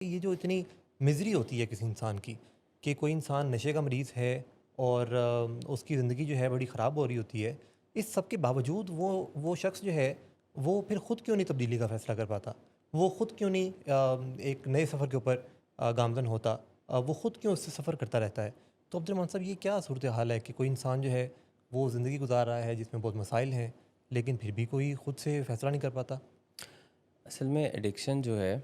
ये जो इतनी मिज़री होती है किसी इंसान की कि कोई इंसान नशे का मरीज़ है और उसकी ज़िंदगी जो है बड़ी ख़राब हो रही होती है। इस सब के बावजूद वो शख़्स जो है वो फिर ख़ुद क्यों नहीं तब्दीली का फ़ैसला कर पाता? वो ख़ुद क्यों नहीं एक नए सफ़र के ऊपर गामज़न होता? वो ख़ुद क्यों उससे सफ़र करता रहता है? तो अब्दुल रहमान साहब, ये क्या सूरत हाल है कि कोई इंसान जो है वो ज़िंदगी गुज़ार रहा है जिसमें बहुत मसाइल हैं, लेकिन फिर भी कोई ख़ुद से फ़ैसला नहीं कर पाता? असल में एडिक्शन जो है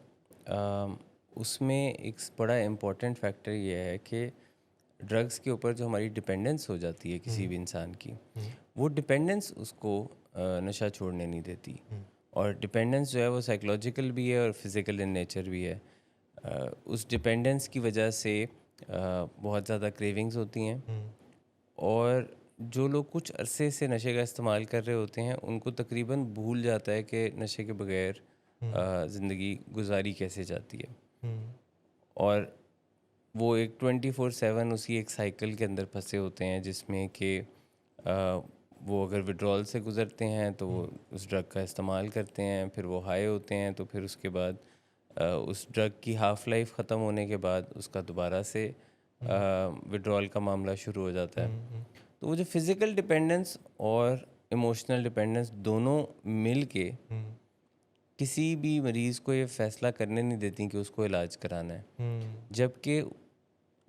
अ, उसमें एक बड़ा इम्पोर्टेंट फैक्टर ये है कि ड्रग्स के ऊपर जो हमारी डिपेंडेंस हो जाती है किसी हुँ, भी इंसान की, हुँ, वो डिपेंडेंस उसको नशा छोड़ने नहीं देती। हुँ, और डिपेंडेंस जो है वो साइकोलॉजिकल भी है और फिज़िकल इन नेचर भी है। उस डिपेंडेंस की वजह से बहुत ज़्यादा क्रेविंग्स होती हैं। हुँ, और जो लोग कुछ अरसे से नशे का इस्तेमाल कर रहे होते हैं उनको तकरीबन भूल जाता है कि नशे के बगैर हुँ, ज़िंदगी गुजारी कैसे जाती है। हुँ, और वो एक 24/7 उसी एक साइकिल के अंदर फंसे होते हैं जिसमें कि वो अगर विड्रॉल से गुज़रते हैं तो वो हुँ, उस ड्रग का इस्तेमाल करते हैं, फिर वो हाई होते हैं तो फिर उसके बाद उस ड्रग की हाफ़ लाइफ ख़त्म होने के बाद उसका दोबारा से हुँ, विड्रॉल का मामला शुरू हो जाता है। हुँ, हुँ, तो वो जो फिज़िकल डिपेंडेंस और इमोशनल डिपेंडेंस दोनों मिल के हुँ, किसी भी मरीज़ को ये फ़ैसला करने नहीं देती कि उसको इलाज कराना है। हुँ, जबकि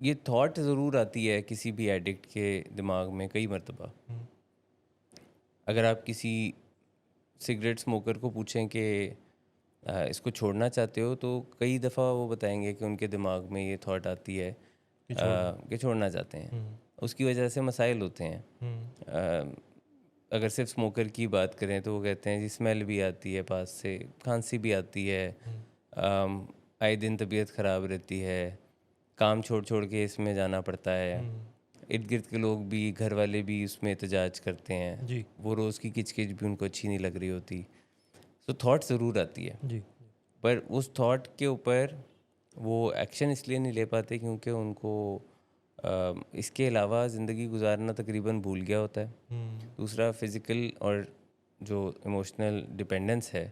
ये थॉट ज़रूर आती है किसी भी एडिक्ट के दिमाग में कई मर्तबा। हुँ, अगर आप किसी सिगरेट स्मोकर को पूछें कि इसको छोड़ना चाहते हो, तो कई दफ़ा वो बताएँगे कि उनके दिमाग में ये थॉट आती है कि छोड़ दूँ। कि छोड़ना चाहते हैं। हुँ, उसकी वजह से मसाइल होते हैं। हुँ, अ, अगर सिर्फ़ स्मोकर की बात करें तो वो कहते हैं जी स्मेल भी आती है पास से, खाँसी भी आती है, हुँ, आए दिन तबीयत ख़राब रहती है, काम छोड़-छोड़ के इसमें जाना पड़ता है। हुँ, इर्द-गिर्द के लोग भी, घर वाले भी उसमें एहतजाज करते हैं। जी, वो रोज़ की किच-किच भी उनको अच्छी नहीं लग रही होती। तो थॉट ज़रूर आती है, जी, पर उस थॉट के ऊपर वो एक्शन इसलिए नहीं ले पाते क्योंकि उनको इसके अलावा ज़िंदगी गुज़ारना तकरीबन भूल गया होता है। हुँ, दूसरा फ़िज़िकल और जो इमोशनल डिपेंडेंस है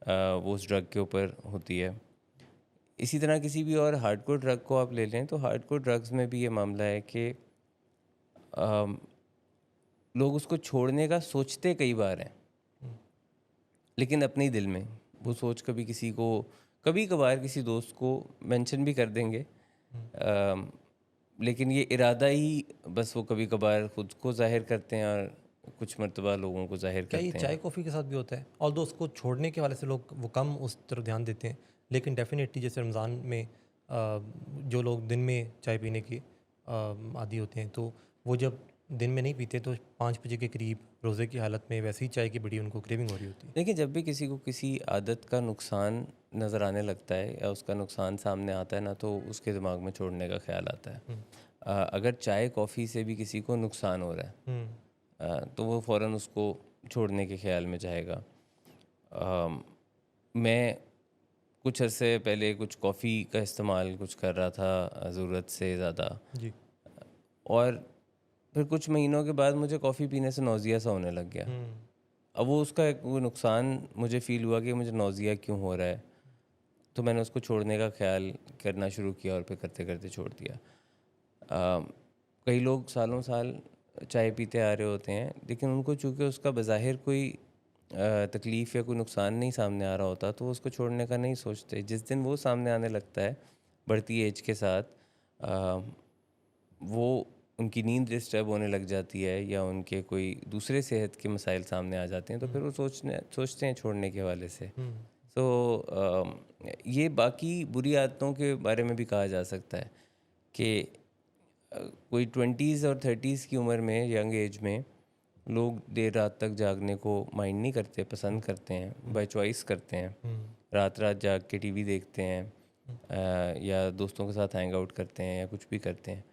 वो उस ड्रग के ऊपर होती है। इसी तरह किसी भी और हार्डकोर ड्रग को आप ले लें तो हार्डकोर ड्रग्स में भी ये मामला है कि अम, लोग उसको छोड़ने का सोचते कई बार हैं, हुँ, लेकिन अपने ही दिल में वो हुँ, सोच कभी किसी को कभी-कभार किसी दोस्त को मेंशन भी कर देंगे। हुँ। अम, लेकिन ये इरादा ही बस वो कभी-कभार खुद को ज़ाहिर करते हैं और कुछ मर्तबा लोगों को ज़ाहिर क्या ये करते हैं। चाय-कॉफ़ी के साथ भी होता है? ऑल्दो उसको छोड़ने के हवाले से लोग वो कम उस तरफ ध्यान देते हैं, लेकिन डेफ़िनेटली जैसे रमज़ान में जो लोग दिन में चाय पीने के आदी होते हैं, तो वो जब दिन में नहीं पीते तो 5 बजे के करीब रोज़े की हालत में वैसे ही चाय की बड़ी उनको क्रेविंग हो रही होती है। देखिए, जब भी किसी को किसी आदत का नुकसान नज़र आने लगता है या उसका नुकसान सामने आता है ना, तो उसके दिमाग में छोड़ने का ख़्याल आता है। हुँ, अगर चाय, कॉफ़ी से भी किसी को नुकसान हो रहा है हुँ, तो वो फ़ौरन उसको छोड़ने के ख़्याल में जाएगा। अम, मैं कुछ अरसे पहले कुछ कॉफ़ी का इस्तेमाल कुछ कर रहा था ज़रूरत से ज़्यादा, जी। और फिर कुछ महीनों के बाद मुझे कॉफ़ी पीने से नौज़िया सा होने लग गया। हुँ, अब वो उसका एक वो नुकसान मुझे फ़ील हुआ कि मुझे नौज़िया क्यों हो रहा है, तो मैंने उसको छोड़ने का ख़्याल करना शुरू किया और फिर करते-करते छोड़ दिया। अ, कई लोग सालों साल चाय पीते आ रहे होते हैं, लेकिन उनको चूँकि उसका बज़ाहिर कोई तकलीफ़ या कोई नुकसान नहीं सामने आ रहा होता, तो वो उसको छोड़ने का नहीं सोचते। जिस दिन वो सामने आने लगता है, बढ़ती एज के साथ अ, वो उनकी नींद डिस्टर्ब होने लग जाती है या उनके कोई दूसरे सेहत के मसाइल सामने आ जाते हैं, तो हुँ, फिर वो सोचते हैं छोड़ने के हवाले से। हुँ, सो ये बाकी बुरी आदतों के बारे में भी कहा जा सकता है कि कोई 20s और 30s की उम्र में, यंग एज में, लोग देर रात तक जागने को माइंड नहीं करते, हुँ, पसंद करते हैं, हुँ, बाय चॉइस करते हैं। हुँ, रात-रात जाग के टीवी देखते हैं, हुँ, या दोस्तों के साथ हैंग आउट करते हैं या कुछ भी करते हैं।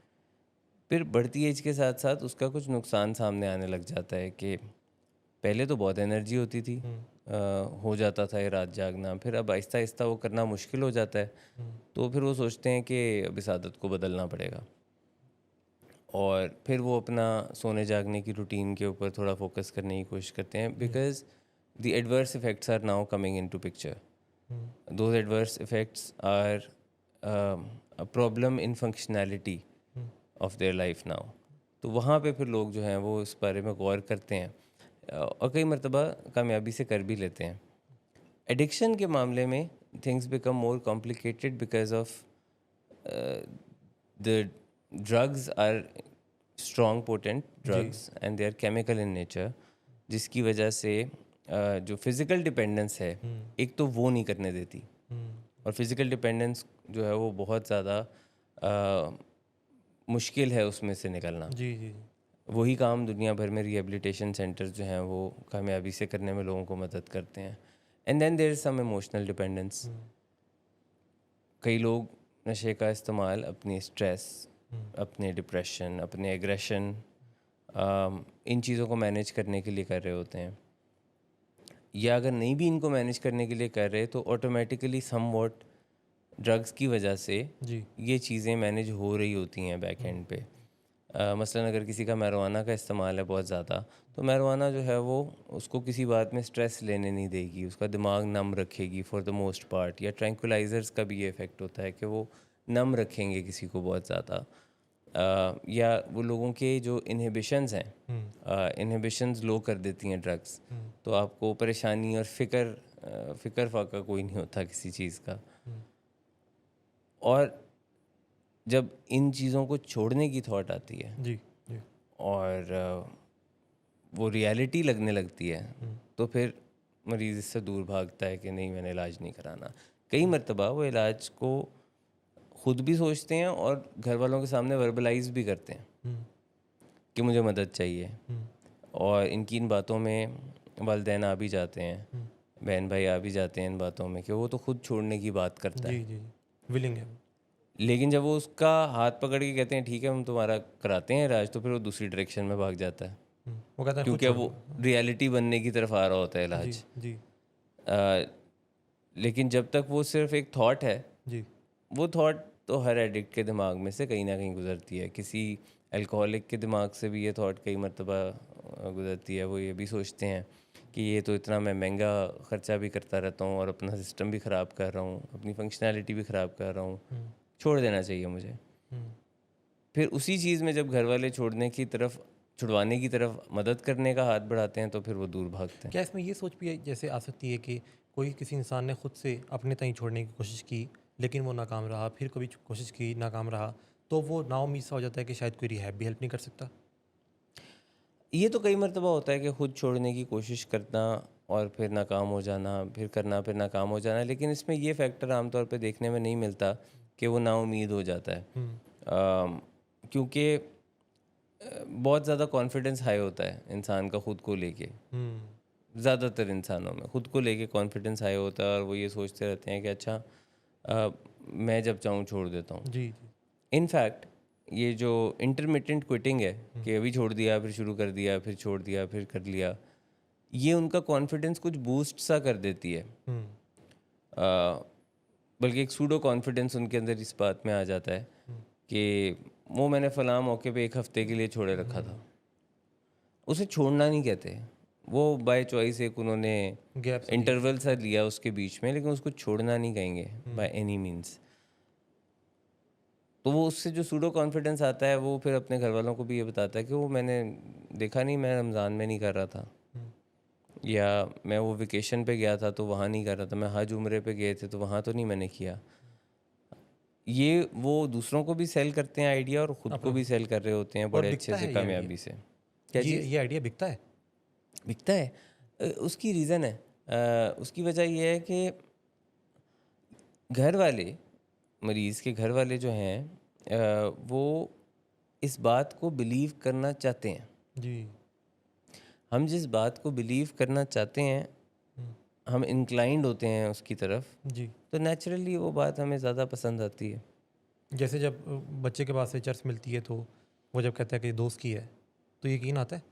फिर बढ़ती एज के साथ-साथ उसका कुछ नुकसान सामने आने लग जाता है कि पहले तो बहुत एनर्जी होती थी, हुँ, हो जाता था ये रात जागना, फिर अब आहिस्ता-आहिस्ता वो करना मुश्किल हो जाता है। हुँ, तो फिर वो सोचते हैं कि अब इस आदत को बदलना पड़ेगा। और फिर वो अपना सोने जागने की रूटीन के ऊपर थोड़ा फोकस करने की कोशिश करते हैं, hmm, because the adverse effects are now coming into picture. Hmm, those adverse effects are problem in functionality of their life now. तो वहाँ पे फिर लोग जो हैं वो इस बारे में गौर करते हैं और कई मरतबा कामयाबी से कर भी लेते हैं। एडिक्शन के मामले में things become more complicated because of the drugs are strong potent जी। Drugs and they are chemical in nature, जिसकी वजह से जो फिज़िकल डिपेंडेंस है एक तो वो नहीं करने देती, और फिज़िकल डिपेंडेंस जो है वो बहुत ज़्यादा मुश्किल है उसमें से निकलना। जी, जी, जी। वही काम दुनिया भर में रिहेबिलिटेशन सेंटर्स जो हैं वो कामयाबी से करने में लोगों को मदद करते हैं। And then there is some emotional dependence. कई लोग नशे का इस्तेमाल अपनी स्ट्रेस, अपने डिप्रेशन, अपने एग्रेशन, इन चीज़ों को मैनेज करने के लिए कर रहे होते हैं, या अगर नहीं भी इनको मैनेज करने के लिए कर रहे तो ऑटोमेटिकली समवॉट ड्रग्स की वजह से जी। ये चीज़ें मैनेज हो रही होती हैं बैक एंड पे। मसलन अगर किसी का मैरिजुआना का इस्तेमाल है बहुत ज़्यादा, तो मैरिजुआना जो है वो उसको किसी बात में स्ट्रेस लेने नहीं देगी, उसका दिमाग नम रखेगी फॉर द मोस्ट पार्ट। या ट्रैंक्विलाइजर्स का भी ये इफ़ेक्ट होता है कि वो नम रखेंगे किसी को बहुत ज़्यादा। या वो लोगों के जो इनहिबिशंस हैं, इनहिबिशंस लो कर देती हैं ड्रग्स, तो आपको परेशानी और फ़िक्र फाका कोई नहीं होता किसी चीज़ का। और जब इन चीज़ों को छोड़ने की थॉट आती है जी, जी। और वो रियलिटी लगने लगती है, तो फिर मरीज़ इससे दूर भागता है कि नहीं, मैंने इलाज नहीं कराना। कई मर्तबा वो इलाज को ख़ुद भी सोचते हैं और घर वालों के सामने वर्बलाइज भी करते हैं कि मुझे मदद चाहिए, और इनकी इन बातों में वालिदैन आ भी जाते हैं, बहन भाई आ भी जाते हैं इन बातों में कि वो तो खुद छोड़ने की बात करता जी, है। जी, जी। विलिंग है वो। लेकिन जब वो उसका हाथ पकड़ के कहते हैं ठीक है हम तुम्हारा कराते हैं इलाज, तो फिर वो दूसरी डायरेक्शन में भाग जाता है, वो कहता है खुद क्योंकि अब छोड़ वो दो। रियलिटी बनने की तरफ आ रहा होता है जी, इलाज। जी, अ, लेकिन जब तक वो सिर्फ एक थॉट है, जी। वो थॉट तो हर एडिक्ट के दिमाग में से कहीं ना कहीं गुजरती है। किसी अल्कोहलिक के दिमाग से भी ये थॉट कई मरतबा गुजरती है। वो ये भी सोचते हैं कि ये तो इतना मैं महंगा ख़र्चा भी करता रहता हूँ और अपना सिस्टम भी ख़राब कर रहा हूँ, अपनी फंक्शनैलिटी भी ख़राब कर रहा हूँ, छोड़ देना चाहिए मुझे। फिर उसी चीज़ में जब घर वाले छुड़वाने की तरफ मदद करने का हाथ बढ़ाते हैं, तो फिर वो दूर भागते हैं। क्या इसमें ये सोच भी जैसे आ सकती है कि कोई किसी इंसान ने खुद से अपने ताईं छोड़ने की कोशिश की, लेकिन वो नाकाम रहा, फिर कभी कोशिश की, नाकाम रहा, तो वो नाउम्मीद सा हो जाता है कि शायद कोई रिहैब भी हेल्प नहीं कर सकता? ये तो कई मरतबा होता है कि खुद छोड़ने की कोशिश करना और फिर नाकाम हो जाना, फिर करना, फिर नाकाम हो जाना। लेकिन इसमें ये फैक्टर आमतौर पे देखने में नहीं मिलता कि वो नाउम्मीद हो जाता है। क्योंकि बहुत ज़्यादा कॉन्फिडेंस हाई होता है इंसान का खुद को लेके। ज़्यादातर इंसानों में खुद को लेके कॉन्फिडेंस हाई होता है और वो ये सोचते रहते हैं कि अच्छा मैं जब चाहूँ छोड़ देता हूँ। जी, जी। इनफैक्ट ये जो इंटरमिटेंट क्विटिंग है कि अभी छोड़ दिया, फिर शुरू कर दिया, फिर छोड़ दिया, फिर कर लिया, ये उनका कॉन्फिडेंस कुछ बूस्ट सा कर देती है। बल्कि एक सूडो कॉन्फिडेंस उनके अंदर इस बात में आ जाता है कि वो मैंने फ़लाँ मौके पे 1 हफ़्ते के लिए छोड़े रखा था। उसे छोड़ना नहीं कहते, वो बाय चॉइस एक उन्होंने गैप सा लिया। इंटरवल सा लिया उसके बीच में, लेकिन उसको छोड़ना नहीं कहेंगे बाय एनी मीन्स। तो वो उससे जो सूडो कॉन्फिडेंस आता है, वो फिर अपने घर वालों को भी ये बताता है कि वो मैंने देखा नहीं, मैं रमज़ान में नहीं कर रहा था, या मैं वो वेकेशन पे गया था तो वहाँ नहीं कर रहा था, मैं हज उम्रे पे गए थे तो वहाँ तो नहीं मैंने किया। ये वो दूसरों को भी सेल करते हैं आइडिया और ख़ुद को अपना भी सेल कर रहे होते हैं और बड़े अच्छे बिकता से है ये आइडिया। कामयाबी से। क्या चीज़? ये आइडिया बिकता है? बिकता है। उसकी रीज़न है, उसकी वजह ये है कि घर वाले, मरीज़ के घर वाले जो हैं, वो इस बात को बिलीव करना चाहते हैं। जी। हम जिस बात को बिलीव करना चाहते हैं, हम इंक्लाइंड होते हैं उसकी तरफ, जी। तो नेचुरली वो बात हमें ज़्यादा पसंद आती है। जैसे जब बच्चे के पास से चर्च मिलती है तो वो जब कहता है कि दोस्त की है, तो यकीन आता है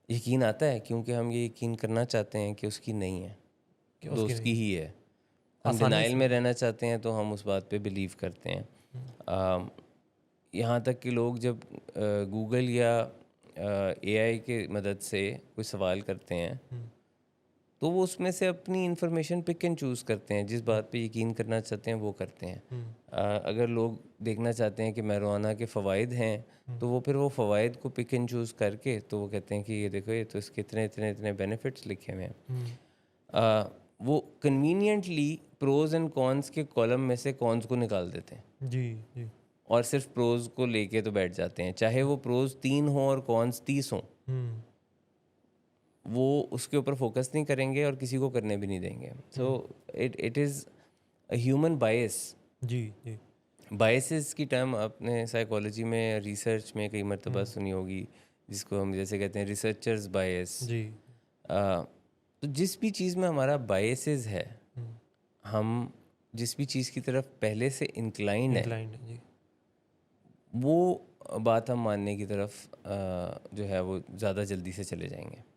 यकीन आता है क्योंकि हम ये यकीन करना चाहते हैं कि उसकी नहीं है, कि उसकी दोस्त की नहीं। ही है। हम आसानी डिनाइल से। में रहना चाहते हैं तो हम उस बात पे बिलीव करते हैं। यहाँ तक कि लोग जब गूगल या एआई के मदद से कोई सवाल करते हैं, तो वो उसमें से अपनी इंफॉर्मेशन पिक एंड चूज़ करते हैं, जिस बात पे यकीन करना चाहते हैं वो करते हैं। अगर लोग देखना चाहते हैं कि marijuana के फ़वाइद हैं तो वो फिर वो फ़वाइद को पिक एंड चूज़ करके तो वो कहते हैं कि ये देखो, ये तो इसके इतने इतने इतने बेनिफिट्स लिखे हुए हैं। वो कन्वीनियंटली प्रोज एंड कॉन्स के कॉलम में से कॉन्स को निकाल देते हैं जी जी। और सिर्फ प्रोज को लेके तो बैठ जाते हैं, चाहे वो प्रोज 3 हो और कॉन्स 30 हों, हम्म वो उसके ऊपर फोकस नहीं करेंगे और किसी को करने भी नहीं देंगे। So it is a human bias. जी जी। बायसेस की टर्म आपने साइकोलॉजी में रिसर्च में कई मरतबा सुनी होगी, जिसको हम जैसे कहते हैं रिसर्चर्स बायस। जी। तो जिस भी चीज़ में हमारा बायसेस है, हम्म हम जिस भी चीज़ की तरफ पहले से इंक्लाइंड है, इंक्लाइंड जी। वो बात हम मानने की तरफ जो है वो ज़्यादा जल्दी से चले जाएंगे।